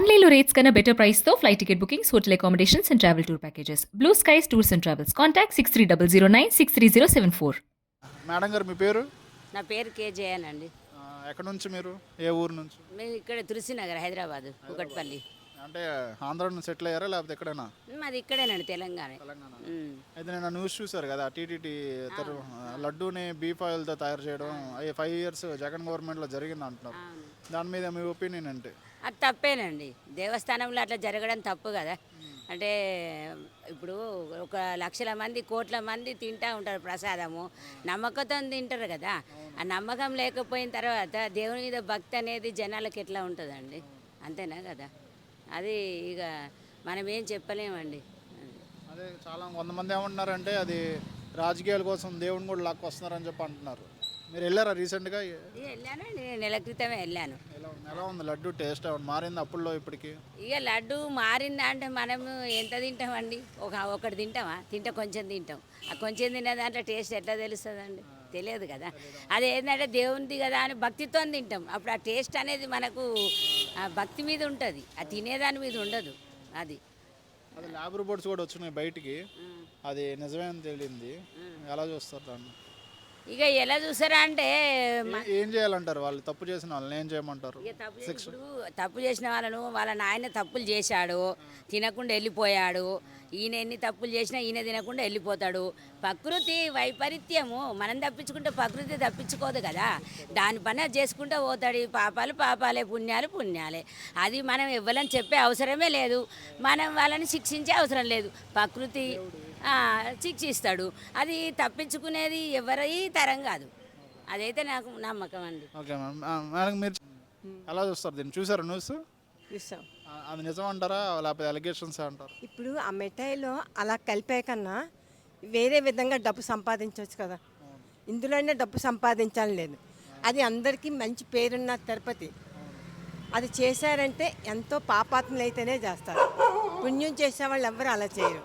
ఆన్లైన్లో రేట్స్ కన్నా బెటర్ ప్రైస్తో flight ticket bookings, hotel accommodations and travel tour packages. Blue skies tours and travels. Contact 6300963074. Madam గారు మీ పేరు? నా పేరు కేజేయనండి. ఎక్కడి నుంచి మీరు? ఏ ఊరు నుంచి? మేము ఇక్కడ తులసినగర్ హైదరాబాద్ కుకట్పల్లి. అంటే ఆంధ్రాలో సెటిల్ అయ్యారా లేకపోతే ఎక్కడైనా? మాది ఇక్కడేనండి తెలంగాణ. అయితే నేను న్యూస్ చూసారు కదా, టీటీటీ లడ్డూని బీఫ్ ఆయిల్తో తయారు చేయడం 5 years జగన్ గవర్నమెంట్లో జరిగింది అంటున్నారు. దాని మీద మీ ఒపీనియన్ అంటే? అది తప్పేనండి. దేవస్థానంలో అట్లా జరగడం తప్పు కదా. అంటే ఇప్పుడు 1,00,000 మంది 1,00,00,000 మంది తింటూ ఉంటారు ప్రసాదము, నమ్మకంతో తింటారు కదా. ఆ నమ్మకం లేకపోయిన తర్వాత దేవుని మీద భక్తి అనేది జనాలకు ఎట్లా ఉంటుందండి? అంతేనా కదా. అది ఇక మనం ఏం చెప్పలేమండి. అదే చాలా కొంతమంది ఏమంటున్నారంటే అది రాజకీయాల కోసం దేవుని కూడా లాక్కొస్తున్నారని చెప్పి అంటున్నారు. మీరు వెళ్ళారా రీసెంట్గా? వెళ్ళానండి, నెల క్రితమే వెళ్ళాను. ఎలా ఉంది లడ్డు టేస్ట్? మారింది అప్పుల్లో ఇప్పటికి? ఇక లడ్డు మారిందా అంటే మనము ఎంత తింటామండి? ఒకటి తింటామా? కొంచెం తింటాం. ఆ కొంచెం తినే దాంట్లో టేస్ట్ ఎట్లా తెలుస్తుందండి? తెలియదు కదా. అది ఏంటంటే దేవునిది కదా అని భక్తితో తింటాం. అప్పుడు ఆ టేస్ట్ అనేది మనకు ఆ భక్తి మీద ఉంటుంది, ఆ తినేదాని మీద ఉండదు. అది ల్యాబ్ రిపోర్ట్స్ కూడా వచ్చినాయి బయటికి, అది నిజమేని తెలియంది. ఎలా చూస్తారు దాన్ని? ఇక ఎలా చూసారా అంటే ఏం చేయాలంటారు? వాళ్ళు తప్పు చేసిన వాళ్ళని ఏం చేయమంటారు? ఇప్పుడు తప్పు చేసిన వాళ్ళను వాళ్ళ నాయన తప్పులు చేశాడు, తినకుండా వెళ్ళిపోయాడు. ఈయన ఎన్ని తప్పులు చేసినా ఈయన తినకుండా వెళ్ళిపోతాడు. ప్రకృతి వైపరీత్యము. మనం తప్పించుకుంటే ప్రకృతి తప్పించుకోదు కదా. దాని పని అది చేసుకుంటూ పోతాడు. పాపాలు పాపాలే, పుణ్యాలు పుణ్యాలే. అది మనం ఇవ్వాలని చెప్పే అవసరమే లేదు, మనం వాళ్ళని శిక్షించే అవసరం లేదు. ప్రకృతి శిక్షిస్తాడు. అది తప్పించుకునేది ఎవరి తరం కాదు. అదైతే నాకు నమ్మకం అండి. ఓకే మేడం, మీరు ఎలా చూస్తారు దీన్ని? చూసారా న్యూస్? చూసాం. అది నిజం అంటారా లేకపోతే అలిగేషన్స్ అంటారు? ఇప్పుడు ఆ మిఠాయిలో అలా కలిపే కన్నా వేరే విధంగా డబ్బు సంపాదించవచ్చు కదా. ఇందులోనే డబ్బు సంపాదించాలని లేదు. అది అందరికీ మంచి పేరున్న తిరుపతి. అది చేశారంటే ఎంతో పాపాత్ములు అయితేనే చేస్తారు. పుణ్యం చేసేవాళ్ళు ఎవరు అలా చేయరు.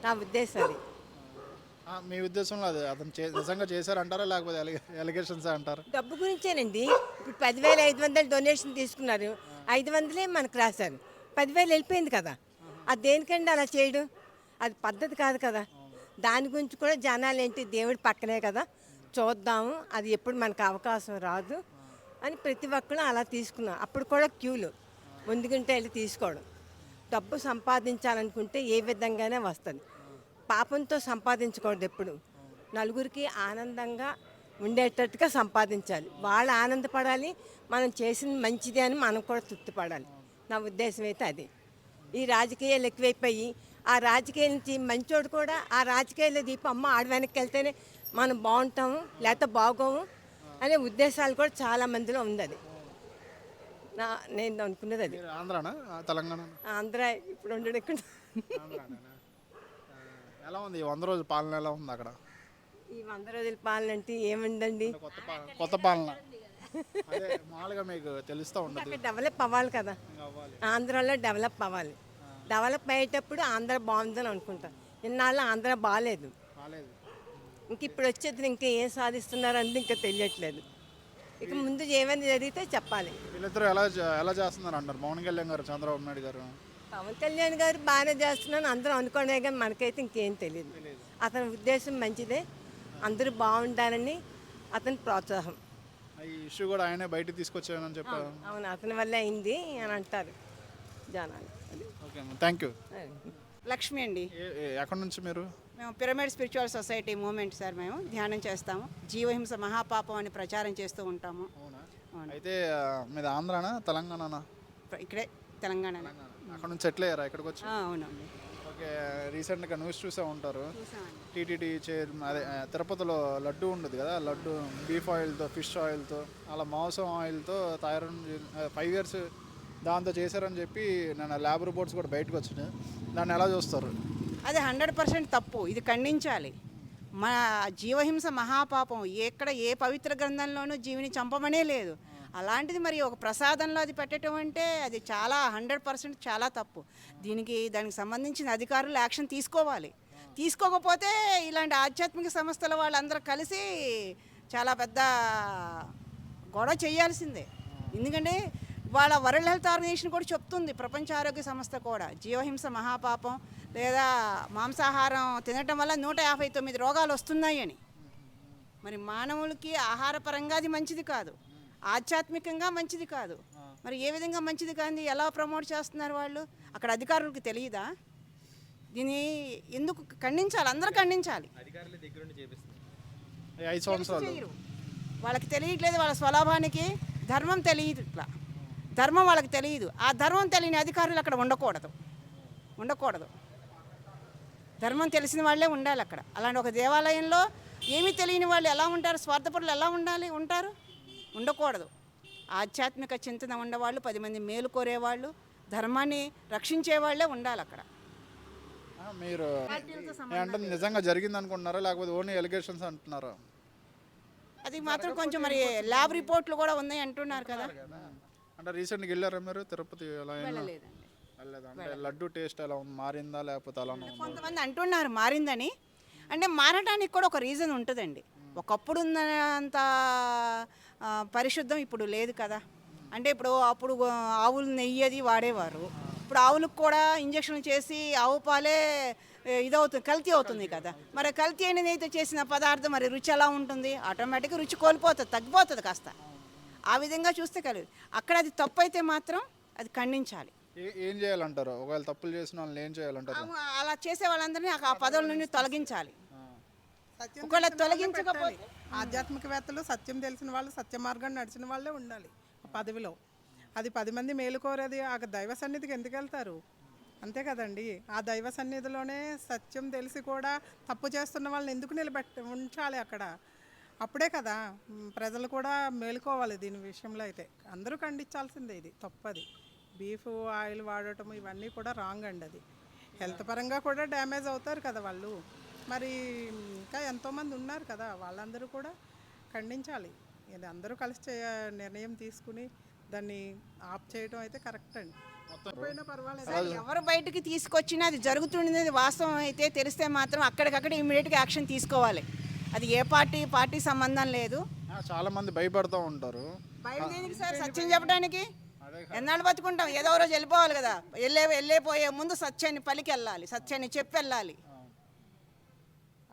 నా ఉద్దేశం అది. మీ ఉద్దేశంలో అది అతను నిజంగా చేశారంటారా లేకపోతే అలిగేషన్స్ అంటారా? డబ్బు గురించేనండి. ఇప్పుడు 10,500 డొనేషన్ తీసుకున్నారు, 500 మనకు రాశారు, 10,000 వెళ్ళిపోయింది కదా. అది దేనికండి అలా చేయడం? అది పద్ధతి కాదు కదా. దాని గురించి కూడా జనాలు ఏంటి, దేవుడి పక్కనే కదా, చూద్దాము, అది ఎప్పుడు మనకు అవకాశం రాదు అని ప్రతి ఒక్కరు అలా తీసుకున్నాం. అప్పుడు కూడా క్యూలు ముందుకుంటే వెళ్ళి తీసుకోవడం. డబ్బు సంపాదించాలనుకుంటే ఏ విధంగానే వస్తుంది. పాపంతో సంపాదించకూడదు. ఎప్పుడు నలుగురికి ఆనందంగా ఉండేటట్టుగా సంపాదించాలి. వాళ్ళు ఆనందపడాలి, మనం చేసింది మంచిది అని మనం కూడా తృప్తిపడాలి. నా ఉద్దేశం అయితే అది. ఈ రాజకీయాలు ఎక్కువైపోయి ఆ రాజకీయాల నుంచి మంచోడు కూడా ఆ రాజకీయాల్లో దీపం అమ్మ ఆడ వెనక్కి వెళ్తేనే మనం బాగుంటాము లేకపోతే బాగోము అనే ఉద్దేశాలు కూడా చాలా మందిలో ఉంది. అది నేను అనుకున్నది అది. ఆంధ్రానా తెలంగాణ? ఆంధ్ర ఇప్పుడు ఉండడం ఇక్కడ. ఎలా ఉంది 100 రోజుల పాలన? ఎలా ఉంది అక్కడ? ఈ 100 రోజుల పాలన అంటే ఏముందండి, కొత్త పాలన అదే మామూలుగా మీకు తెలుస్తూ ఉంటుంది. అక్కడ డెవలప్ అవ్వాలి కదా. ఆంధ్రాలో డెవలప్ అవ్వాలి. డెవలప్ అయ్యేటప్పుడు ఆంధ్ర బాగుందని అనుకుంటా. ఇన్నాళ్ళు ఆంధ్ర బాగాలేదు. ఇంక ఇప్పుడు వచ్చేది ఇంకా ఏం సాధిస్తున్నారంటే ఇంకా తెలియట్లేదు. ఇక ముందు ఏమైనా జరిగితే చెప్పాలి. వీళ్ళిద్దరూ ఎలా చేస్తున్నారు అంటారు? పవన్ కళ్యాణ్ గారు, చంద్రబాబు నాయుడు గారు. పవన్ కళ్యాణ్ గారు బాగానే చేస్తున్నాను అందరూ అనుకోనే, కానీ మనకైతే ఇంకేం తెలియదు. అతని ఉద్దేశం మంచిదే, అందరూ బాగుండాలని అతని ప్రోత్సాహం. ఈ ఇష్యూ కూడా ఆయనే బయటకు తీసుకొచ్చానని చెప్పారు. అవును, అతని వల్ల అయింది అని అంటారు జనాలు. Okay, thank you. లక్ష్మి అండి. ఎక్కడి నుంచి మీరు? మేము pyramid spiritual society moment sir. మేము ధ్యానం చేస్తాము, జీవహింస మహాపాపం అని ప్రచారం చేస్తూ ఉంటాము. అయితే మీది ఆంధ్రానా తెలంగాణనా? ఇక్కడే తెలంగాణ. అక్కడ నుంచి సెటిల్ అయ్యారా ఇక్కడికి వచ్చి? అవునండి. ఓకే, రీసెంట్గా న్యూస్ చూసే ఉంటారు. టీటీడీ అదే తిరుపతిలో లడ్డు ఉండదు కదా, లడ్డు బీఫ్ ఆయిల్తో, ఫిష్ ఆయిల్తో, అలా మాంసం ఆయిల్తో తయారు 5 years దాంతో చేశారని చెప్పి నేను ల్యాబ్ రిపోర్ట్స్ కూడా బయటకు వచ్చినాయి. దాన్ని ఎలా చూస్తారు? అది 100% తప్పు. ఇది ఖండించాలి. మన జీవహింస మహాపాపం. ఎక్కడ ఏ పవిత్ర గ్రంథంలోనూ జీవిని చంపమనే లేదు. అలాంటిది మరి ఒక ప్రసాదంలో అది పెట్టడం అంటే అది చాలా 100% చాలా తప్పు. దానికి సంబంధించిన అధికారులు యాక్షన్ తీసుకోవాలి. తీసుకోకపోతే ఇలాంటి ఆధ్యాత్మిక సంస్థల వాళ్ళందరూ కలిసి చాలా పెద్ద గొడవ చేయాల్సిందే. ఎందుకంటే వాళ్ళ వరల్డ్ హెల్త్ ఆర్గనైజేషన్ కూడా చెప్తుంది, ప్రపంచ ఆరోగ్య సంస్థ కూడా, జీవహింస మహాపాపం లేదా మాంసాహారం తినటం వల్ల 159 రోగాలు వస్తున్నాయి అని. మరి మానవులకి ఆహారపరంగా అది మంచిది కాదు, ఆధ్యాత్మికంగా మంచిది కాదు. మరి ఏ విధంగా మంచిది కాదు ఎలా ప్రమోట్ చేస్తున్నారు వాళ్ళు? అక్కడ అధికారులకు తెలియదా? దీన్ని ఎందుకు ఖండించాలి? అందరూ ఖండించాలి. ఈ 5 సంవత్సరాలు చేయరు. వాళ్ళకి తెలియట్లేదు, వాళ్ళ స్వలాభానికి ధర్మం తెలియదు. ఇట్లా ధర్మం వాళ్ళకి తెలియదు. ఆ ధర్మం తెలియని అధికారులు అక్కడ ఉండకూడదు. ధర్మం తెలిసిన వాళ్ళే ఉండాలి అక్కడ. అలాంటి ఒక దేవాలయంలో ఏమీ తెలియని వాళ్ళు ఎలా ఉంటారు? స్వార్థపరులు ఎలా ఉంటారు? ఉండకూడదు. ఆధ్యాత్మిక చింతన ఉండేవాళ్ళు, 10 మంది మేలు కోరేవాళ్ళు, ధర్మాన్ని రక్షించేవాళ్లే ఉండాలి అక్కడ. మీరు అంటే నిజంగా జరిగింది అనుకుంటున్నారా, లేకపోతే ఓన్లీ ఎలిగేషన్స్ అంటున్నారా? అది మాత్రం కొంచెం మరి ల్యాబ్ రిపోర్ట్లు కూడా ఉన్నాయి అంటున్నారు కదా. అంటే రీసెంట్గా వెళ్ళారా మీరు తిరుపతి? ఎలా వెళ్ళలేదండి. అంటే లడ్డు టేస్ట్ ఎలా ఉంది, మారిందా లేకపోతే అలా ఉందా? కొంతమంది అంటున్నారు మారిందని. అంటే మారడానికి కూడా ఒక రీజన్ ఉంటుందండి. ఒకప్పుడు ఉన్నంత పరిశుద్ధం ఇప్పుడు లేదు కదా. అంటే అప్పుడు ఆవులు నెయ్యి అది వాడేవారు. ఇప్పుడు ఆవులకు కూడా ఇంజక్షన్లు చేసి ఆవు పాలే ఇదవుతుంది, కల్తీ అవుతుంది కదా. మరి కల్తీ అయిన నెయ్యితో చేసిన పదార్థం మరి రుచి ఎలా ఉంటుంది? ఆటోమేటిక్గా రుచి కోల్పోతుంది, తగ్గిపోతుంది కాస్త. ఆ విధంగా చూస్తే కలిగి అక్కడ అది తప్పు అయితే మాత్రం అది ఖండించాలి. ఏం చేయాలంటారు? ఒకవేళ తప్పులు చేసిన వాళ్ళని ఏం చేయాలంటారు? అలా చేసే వాళ్ళందరినీ ఆ పదవుల నుండి తొలగించాలి. ఒకవేళ తొలగించకపోతే ఆధ్యాత్మికవేత్తలు, సత్యం తెలిసిన వాళ్ళు, సత్య మార్గాన్ని నడిచిన వాళ్ళే ఉండాలి ఆ పదవిలో. అది 10 మంది మేలుకోరేది ఆ దైవ సన్నిధికి ఎందుకు వెళ్తారు? అంతే కదండి. ఆ దైవ సన్నిధిలోనే సత్యం తెలిసి కూడా తప్పు చేస్తున్న వాళ్ళని ఎందుకు ఉంచాలి అక్కడ? అప్పుడే కదా ప్రజలు కూడా మేలుకోవాలి. దీని విషయంలో అయితే అందరూ ఖండించాల్సిందే. ఇది తప్పది. బీఫ్ ఆయిల్ వాడటం ఇవన్నీ కూడా రాంగ్ అండి. అది హెల్త్ పరంగా కూడా డ్యామేజ్ అవుతారు కదా వాళ్ళు. మరి ఇంకా ఎంతోమంది ఉన్నారు కదా, వాళ్ళందరూ కూడా ఖండించాలి. ఇది అందరూ కలిసి నిర్ణయం తీసుకుని దాన్ని ఆఫ్ చేయడం అయితే కరెక్ట్ అండి. పర్వాలేదు. ఎవరు బయటకు తీసుకొచ్చినా అది జరుగుతున్నది వాస్తవం అయితే తెలిస్తే మాత్రం అక్కడికక్కడ ఇమీడియట్గా యాక్షన్ తీసుకోవాలి. అది ఏ పార్టీ సంబంధం లేదు. చాలా మంది భయపడుతూ ఉంటారు. బయలుదేరికి సార్ సత్యం చెప్పడానికి ఎన్నాళ్ళు బతుకుంటాం? ఏదో రోజు వెళ్ళిపోవాలి కదా. వెళ్ళిపోయే ముందు సత్యాన్ని పలికి వెళ్ళాలి, సత్యాన్ని చెప్పి వెళ్ళాలి.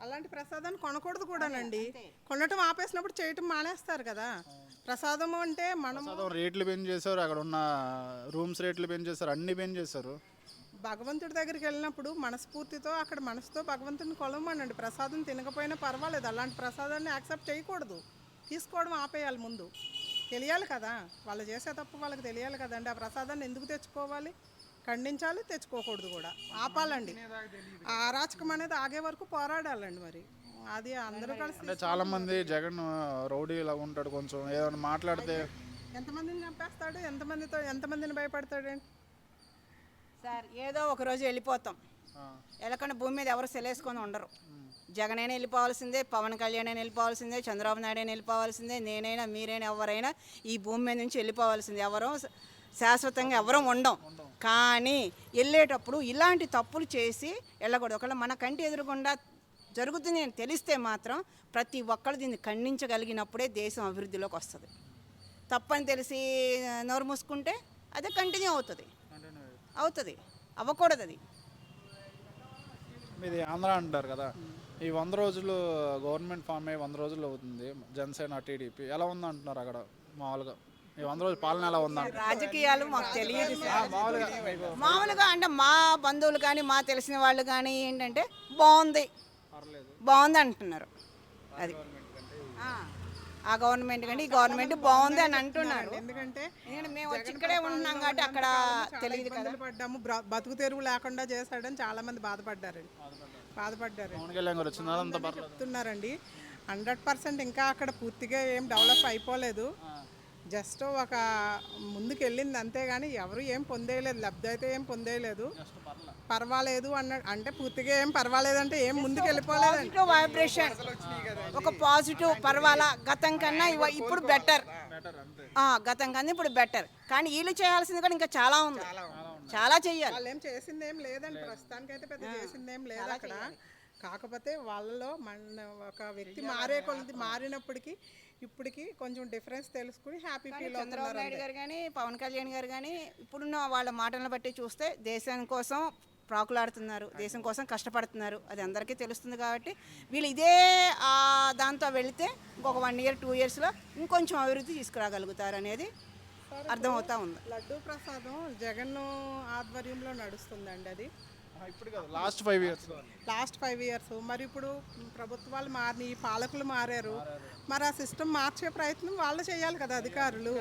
అలాంటి ప్రసాదాన్ని కొనకూడదు కూడానండి. కొనటం ఆపేసినప్పుడు చేయటం మానేస్తారు కదా. ప్రసాదం అంటే మనం రేట్లు పెంచేశారు, అక్కడ ఉన్న రూమ్స్ రేట్లు పెంచేశారు, అన్ని పెంచేశారు. భగవంతుడి దగ్గరికి వెళ్ళినప్పుడు మనస్ఫూర్తితో అక్కడ మనసుతో భగవంతుడిని కొలవమనండి. ప్రసాదం తినకపోయినా పర్వాలేదు, అలాంటి ప్రసాదాన్ని యాక్సెప్ట్ చేయకూడదు. తీసుకోవడం ఆపేయాలి. ముందు తెలియాలి కదా, వాళ్ళు చేసే తప్పు వాళ్ళకి తెలియాలి కదండి. ఆ ప్రసాదాన్ని ఎందుకు తెచ్చుకోవాలి? ఖండించాలి, తెచ్చుకోకూడదు కూడా, ఆపాలండి. ఆ అరాచకం అనేది ఆగే వరకు పోరాడాలండి. మరి అది అందరూ కలిసి. అంటే చాలా మంది జగన్ రౌడీ ఇలా ఉంటాడు, కొంచెం ఏదైనా మాట్లాడితే ఎంతమందిని చంపేస్తాడు, ఎంతమందిని భయపడతాడండి సార్. ఏదో ఒక రోజు వెళ్ళిపోతాం. ఎలకన్నా భూమి మీద ఎవరు సెలేసుకొని ఉండరు. జగన్ అయినా వెళ్ళిపోవాల్సిందే, పవన్ కళ్యాణ్ అయినా వెళ్ళిపోవాల్సిందే, చంద్రబాబు నాయుడు అయినా వెళ్ళిపోవాల్సిందే, నేనైనా మీరైనా ఎవరైనా ఈ భూమి మీద నుంచి వెళ్ళిపోవాల్సిందే. ఎవరో శాశ్వతంగా ఎవరూ ఉండం. కానీ వెళ్ళేటప్పుడు ఇలాంటి తప్పులు చేసి వెళ్ళకూడదు. ఒకవేళ మన కంటి ఎదురుగుండా జరుగుతుంది అని తెలిస్తే మాత్రం ప్రతి ఒక్కరు దీన్ని ఖండించగలిగినప్పుడే దేశం అభివృద్ధిలోకి వస్తుంది. తప్పని తెలిసి నోరు మూసుకుంటే అదే కంటిన్యూ అవుతుంది. అవ్వకూడదు అది. మీది ఆంధ్ర అంటారు కదా, ఈ 100 రోజులు గవర్నమెంట్ ఫామ్ అయ్యి 100 రోజులు అవుతుంది, జనసేన టీడీపీ ఎలా ఉందంటున్నారు అక్కడ? మామూలుగా ఈ 100 రోజుల పాలన ఎలా ఉందంట? రాజకీయాలు మాకు తెలియదు సార్. మామూలుగా అంటే మా బంధువులు కానీ మా తెలిసిన వాళ్ళు కానీ ఏంటంటే బాగుంది అంటున్నారు. అది ఆ గవర్నమెంట్ కంటే ఈ గవర్నమెంట్ బాగుంది అని అంటున్నారు. ఎందుకంటే మేము వచ్చి ఇక్కడే ఉంటున్నాం కాబట్టి అక్కడ తెలియదు కదా. పడ్డాము, బతుకు తెరువు లేకుండా చేశాడని చాలా మంది బాధపడ్డారు. చెప్తున్నారండి. 100% ఇంకా అక్కడ పూర్తిగా ఏం డెవలప్ అయిపోలేదు. జస్ట్ ఒక ముందుకు వెళ్ళింది అంతేగాని ఎవరు ఏం పొందేయలేదు, లబ్ధి అయితే ఏం పొందేయలేదు. పర్వాలేదు అంటే పూర్తిగా ఏం పర్వాలేదు అంటే ఏం ముందుకు వెళ్ళిపోలేదు. వైబ్రేషన్ ఒక పాజిటివ్ పర్వాలా, గతం కన్నా ఇప్పుడు బెటర్. గతం కన్నా ఇప్పుడు బెటర్. కానీ వీళ్ళు చేయాల్సింది కూడా ఇంకా చాలా ఉంది, చాలా చెయ్యాలి. వాళ్ళు ఏం చేసింది ఏం లేదండి, ప్రస్తుతానికి అయితే పెద్ద చేసింది ఏం లేదు అక్కడ. కాకపోతే వాళ్ళలో మన ఒక వ్యక్తి మారే కొలది మారినప్పటికీ ఇప్పటికి కొంచెం డిఫరెన్స్ తెలుసుకుని హ్యాపీ ఫీల్ చంద్రబాబు అవుతున్నారు నాయుడు గారు కానీ పవన్ కళ్యాణ్ గారు కానీ ఇప్పుడున్న వాళ్ళ మాటలను బట్టి చూస్తే దేశం కోసం ప్రాకులాడుతున్నారు, దేశం కోసం కష్టపడుతున్నారు, అది అందరికీ తెలుస్తుంది. కాబట్టి వీళ్ళు ఇదే దాంతో వెళితే ఇంకొక 1 year 2 yearsలో ఇంకొంచెం అభివృద్ధి తీసుకురాగలుగుతారు అనేది అర్థమవుతా ఉంది. లడ్డూ ప్రసాదం జగన్ ఆధ్వర్యంలో నడుస్తుందండి. అది ఇప్పుడు కదా లాస్ట్ 5 years లాస్ట్ 5 years. మరి ఇప్పుడు ప్రభుత్వాలు మారినాయి, పాలకులు మారారు. మరి ఆ సిస్టమ్ మార్చే ప్రయత్నం వాళ్ళు చేయాలి కదా, అధికారులు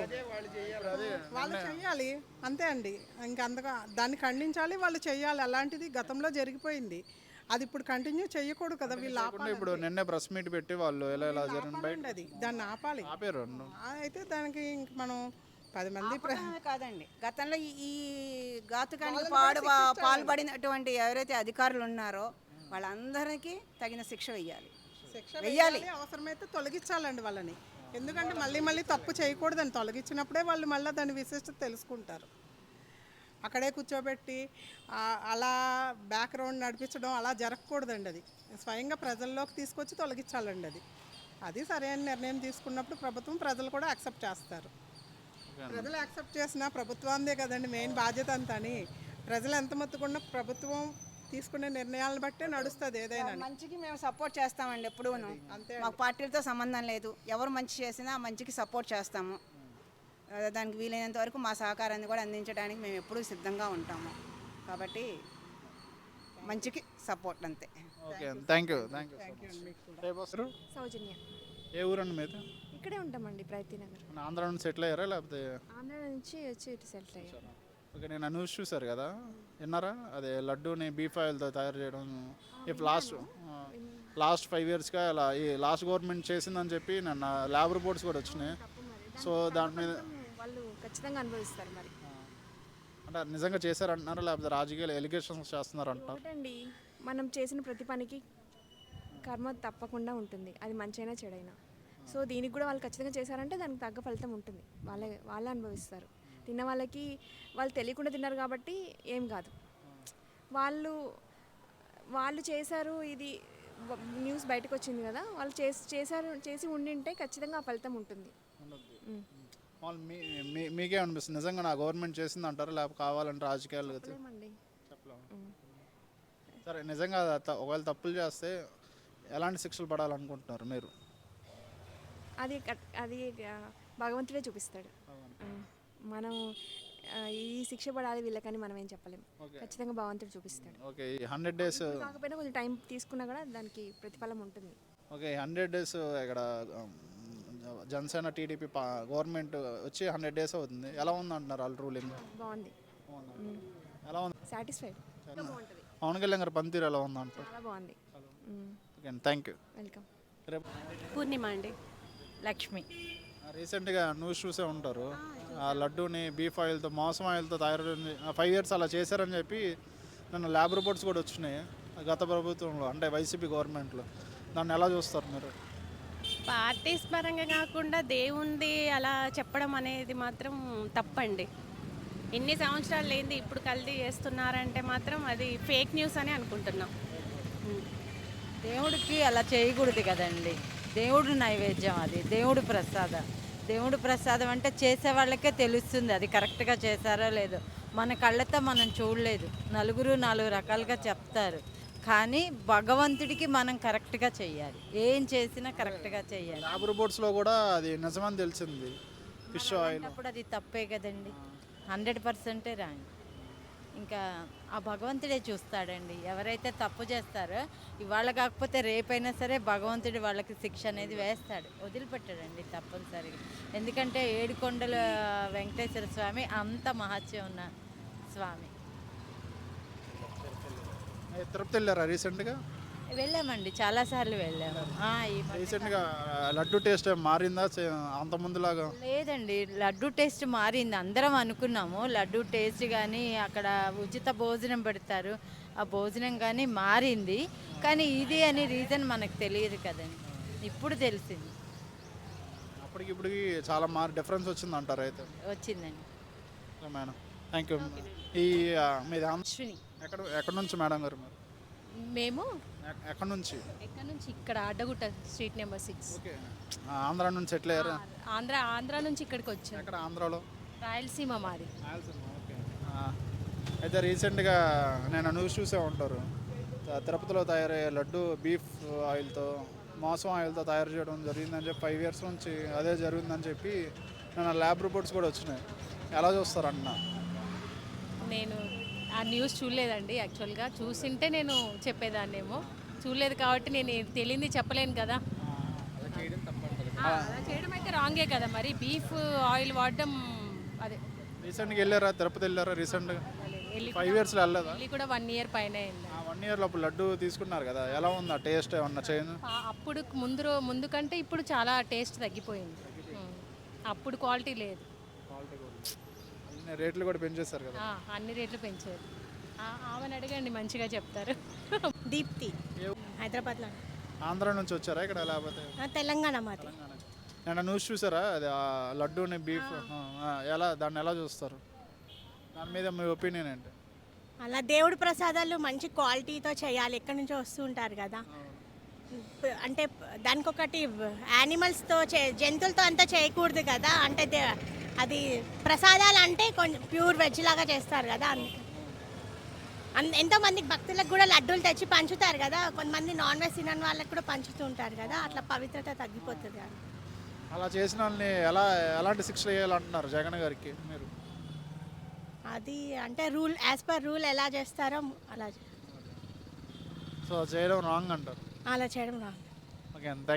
వాళ్ళు చేయాలి అంతే అండి. ఇంకా అంతగా దాన్ని ఖండించాలి, వాళ్ళు చేయాలి. అలాంటిది గతంలో జరిగిపోయింది, అది ఇప్పుడు కంటిన్యూ చేయకూడదు కదా. వీళ్ళు ఆపాలి. ఇప్పుడు నిన్నే ప్రెస్ మీట్ పెట్టి వాళ్ళు ఎలా జరిగిన ఆపాలండి, అది దాన్ని ఆపాలి. ఆపారు. అయితే దానికి ఇంక మనం 10 మంది ఆపడమే కాదండి, గతంలో ఈ ఘాతుకానికి పాల్పడినటువంటి ఎవరైతే అధికారులు ఉన్నారో వాళ్ళందరికీ తగిన శిక్ష వెయ్యాలి. శిక్ష వేయాలి, అవసరమైతే తొలగించాలండి వాళ్ళని. ఎందుకంటే మళ్ళీ మళ్ళీ తప్పు చేయకూడదని, తొలగించినప్పుడే వాళ్ళు మళ్ళీ దాని విశిష్టత తెలుసుకుంటారు. అక్కడే కూర్చోబెట్టి అలా బ్యాక్గ్రౌండ్ నడిపించడం అలా జరగకూడదండి. అది స్వయంగా ప్రజల్లోకి తీసుకొచ్చి తొలగించాలండి. అది సరైన నిర్ణయం తీసుకున్నప్పుడు ప్రభుత్వం, ప్రజలు కూడా యాక్సెప్ట్ చేస్తారు. ప్రజలు యాక్సెప్ట్ చేసిన ప్రభుత్వాందే కదండి మెయిన్ బాధ్యత అంతా అని. ప్రజలు ఎంత మొత్తుకున్నా ప్రభుత్వం తీసుకునే నిర్ణయాలను బట్టే నడుస్తుంది ఏదైనా. మంచికి మేము సపోర్ట్ చేస్తామండి ఎప్పుడూను. మాకు పార్టీలతో సంబంధం లేదు, ఎవరు మంచి చేసినా మంచికి సపోర్ట్ చేస్తాము. దానికి వీలైనంత వరకు మా సహకారాన్ని కూడా అందించడానికి మేము ఎప్పుడూ సిద్ధంగా ఉంటాము. కాబట్టి మంచికి సపోర్ట్ అంతే. Okay, thank you. రేపు వస్తారు. సౌజన్య. ఏ ఊరండి మీది? ఇక్కడే ఉంటామండి, ప్రగతి నగర్. ఆంధ్ర నుంచి సెటిల్ అయ్యారా లేకపోతే? ఆంధ్ర నుంచి వచ్చి ఇటు సెటిల్ అయ్యాం. ఓకే, నేను న్యూస్ చూసారు కదా, విన్నారా? అదే లడ్డూని బీఫ్ ఆయిల్తో తయారు చేయడం ఇప్పుడు లాస్ట్ 5 yearsగా అలా ఈ లాస్ట్ గవర్నమెంట్ చేసిందని చెప్పి నన్ను ల్యాబ్ రిపోర్ట్స్ కూడా వచ్చినాయి. సో దాని మీద వాళ్ళు ఖచ్చితంగా అనుభవిస్తారు. మరి అంటే నిజంగా చేశారంటున్నారు లేకపోతే రాజకీయాలు ఎలిగేషన్స్ చేస్తున్నారు అంటున్నారు? ఒకటండి, మనం చేసిన ప్రతి పనికి కర్మ తప్పకుండా ఉంటుంది, అది మంచైనా చెడైనా. సో దీనికి కూడా వాళ్ళు ఖచ్చితంగా చేశారంటే దానికి తగ్గ ఫలితం ఉంటుంది, వాళ్ళే అనుభవిస్తారు. తిన్న వాళ్ళకి వాళ్ళు తెలియకుండా తిన్నారు కాబట్టి ఏం కాదు. వాళ్ళు చేశారు, ఇది న్యూస్ బయటకు వచ్చింది కదా, వాళ్ళు చేసి ఉండింటే ఖచ్చితంగా ఆ ఫలితం ఉంటుంది. వాళ్ళు మీకే అనిపిస్తుంది నిజంగా నా గవర్నమెంట్ చేసింది అంటారు లేకపోతే కావాలంటే రాజకీయాలు చెప్పలేమండి. సరే, నిజంగా ఒకవేళ తప్పులు చేస్తే ఎలాంటి శిక్షలు పడాలనుకుంటున్నారు మీరు? అది భగవంతుడే చూపిస్తాడు. మనం ఈ శిక్ష పడాలి వీళ్ళకని మనం ఏం చెప్పలేము, ఖచ్చితంగా భగవంతుడు చూపిస్తాడు. ఓకే, 100 days కాకపోయినా కొంచెం టైం తీసుకున్నా కూడా దానికి ప్రతిఫలం ఉంటుంది. ఓకే, 100 days ఇక్కడ జనసేన టీడీపీ గవర్నమెంట్ వచ్చి 100 days అవుతుంది. ఎలా ఉంది అంటున్నారు వాళ్ళు రూలింగ్? బాగుంది, ఎలా ఉంది? సాటిస్ఫైడ్. బాగుంటుంది. పవన్ కళ్యాణ్ గారి పనితీరు ఎలా ఉంది అంటారు? చాలా బాగుంది. Okay, thank you. వెల్కమ్. రేపు పూర్ణిమ అండి. లక్ష్మి. రీసెంట్గా న్యూస్ చూసే ఉంటారు, ఆ లడ్డూని బీఫ్ ఆయిల్తో మోసం ఆయిల్తో తయారు 5 years అలా చేశారని చెప్పి నన్ను ల్యాబ్ రిపోర్ట్స్ కూడా వచ్చినాయి గత ప్రభుత్వంలో, అంటే వైసీపీ గవర్నమెంట్లో. దాన్ని ఎలా చూస్తారు మీరు? పార్టీస్ పరంగా కాకుండా దేవుంది అలా చెప్పడం అనేది మాత్రం తప్పండి. ఎన్ని సంవత్సరాలు లేనిది ఇప్పుడు కల్తీ చేస్తున్నారంటే మాత్రం అది ఫేక్ న్యూస్ అని అనుకుంటున్నాం. దేవుడికి అలా చేయకూడదు కదండి. దేవుడు నైవేద్యం, అది దేవుడు ప్రసాదం అంటే చేసే వాళ్ళకే తెలుస్తుంది అది కరెక్ట్గా చేశారో లేదో. మన కళ్ళతో మనం చూడలేదు, నలుగురు 4 రకాలుగా చెప్తారు. కానీ భగవంతుడికి మనం కరెక్ట్గా చెయ్యాలి, ఏం చేసినా కరెక్ట్గా చెయ్యాలి. ల్యాబ్ రిపోర్ట్స్లో కూడా అది నిజమని తెలిసింది. ఫిష్ ఆయిల్ అప్పుడు అది తప్పే కదండి, 100% రాంగ్. ఇంకా ఆ భగవంతుడే చూస్తాడండి. ఎవరైతే తప్పు చేస్తారో ఇవాళ కాకపోతే రేపైనా సరే భగవంతుడు వాళ్ళకి శిక్ష అనేది వేస్తాడు, వదిలిపెట్టాడండి తప్పనిసరిగా. ఎందుకంటే 7 కొండల వెంకటేశ్వర స్వామి అంత మహత్యం ఉన్న స్వామి. తిరుపతి వెళ్ళారా రీసెంట్గా? వెళ్ళామండి, చాలాసార్లు వెళ్ళాము. రీసెంట్గా లడ్డు టేస్ట్ మారిందా అంత ముందులాగా? లేదండి, లడ్డు టేస్ట్ మారింది. అందరం అనుకున్నాము లడ్డు టేస్ట్ కానీ అక్కడ ఉచిత భోజనం పెడతారు, ఆ భోజనం కానీ మారింది. కానీ ఇది అని రీజన్ మనకు తెలియదు కదండి, ఇప్పుడు తెలిసింది. అప్పటికి ఇప్పటికి చాలా డిఫరెన్స్ వచ్చింది అంటారు అయితే? వచ్చిందండి. Madam, thank you. ఈ మీది ఎక్కడ నుంచి మేడం గారు? మీరు మేము ఎక్కడి నుంచి? ఎక్కడ నుంచి ఇక్కడ Addagutta street number 6. Okay. Andhra నుంచి ఎట్లా అయ్యారు? ఆంధ్ర నుంచి ఇక్కడికి వచ్చాం. ఎక్కడ ఆంధ్రాలో? రాయలసీమ మాది. ఓకే. అయితే రీసెంట్గా నేను న్యూస్ చూసే ఉంటారు, తిరుపతిలో తయారయ్యే లడ్డు బీఫ్ ఆయిల్తో మాంసం ఆయిల్తో తయారు చేయడం జరిగిందని చెప్పి 5 years నుంచి అదే జరిగిందని చెప్పి నేను ల్యాబ్ రిపోర్ట్స్ కూడా వచ్చినాయి. ఎలా చూస్తారన్న? నేను ఆ న్యూస్ చూడలేదండి. యాక్చువల్గా చూసింటే నేను చెప్పేదాన్నేమో, చూడలేదు కాబట్టి నేను తెలియంది చెప్పలేను కదా. అలా చేయడం అయితే రాంగే కదా. మరి బీఫ్ ఆయిల్ వాడడం అదే. రీసెంట్గా వెళ్ళారా? తిరుపతి వెళ్ళారా రీసెంట్గా? 5 yearsలో వెళ్ళలేదా? వెళ్ళి కూడా 1 year పైన అయింది. 1 year లోపు లడ్డు తీసుకున్నారు కదా, ఎలా ఉందా టేస్ట్? ఏమన్నా చేంజ్? అప్పుడు ముందు కంటే ఇప్పుడు చాలా టేస్ట్ తగ్గిపోయింది. అప్పుడు క్వాలిటీ లేదు. రేట్లు కూడా పెంచేస్తారు కదా. అన్ని రేట్లు పెంచారు. ఆమెను అడగండి, మంచిగా చెప్తారు. దీప్తి, హైదరాబాద్లో. ఆంధ్ర నుంచి వచ్చారా ఇక్కడ లేకపోతే? తెలంగాణ మాది. నేను న్యూస్ చూసారా అది ఆ లడ్డూని బీఫ్ దాన్ని ఎలా చూస్తారు? దాని మీద మీ ఒపీనియన్ ఏంటి? అలా దేవుడి ప్రసాదాలు మంచి క్వాలిటీతో చేయాలి. ఎక్కడి నుంచో వస్తూ ఉంటారు కదా, అంటే దానికి ఒకటి యానిమల్స్తో జంతువులతో అంతా చేయకూడదు కదా. అంటే అది ప్రసాదాలు అంటే కొంచెం ప్యూర్ వెజ్ లాగా చేస్తారు కదా. ఎంతో మందికి భక్తులకు కూడా లడ్డూలు తెచ్చి పంచుతారు కదా. కొంతమంది నాన్ వెజ్ తినని వాళ్ళకి కూడా పంచుతూ ఉంటారు కదా. అట్లా పవిత్రత తగ్గిపోతుంది కదా. అలా చేసిన వాళ్ళని ఎలాంటి శిక్ష వేయాలంటున్నారు జగన్ గారికి మీరు? అది అంటే రూల్, యాజ్ పర్ రూల్ ఎలా చేస్తారో అలా సో చేయడం రాంగ్ అంటారు. అలా చేయడం రాంగ్. Okay, thank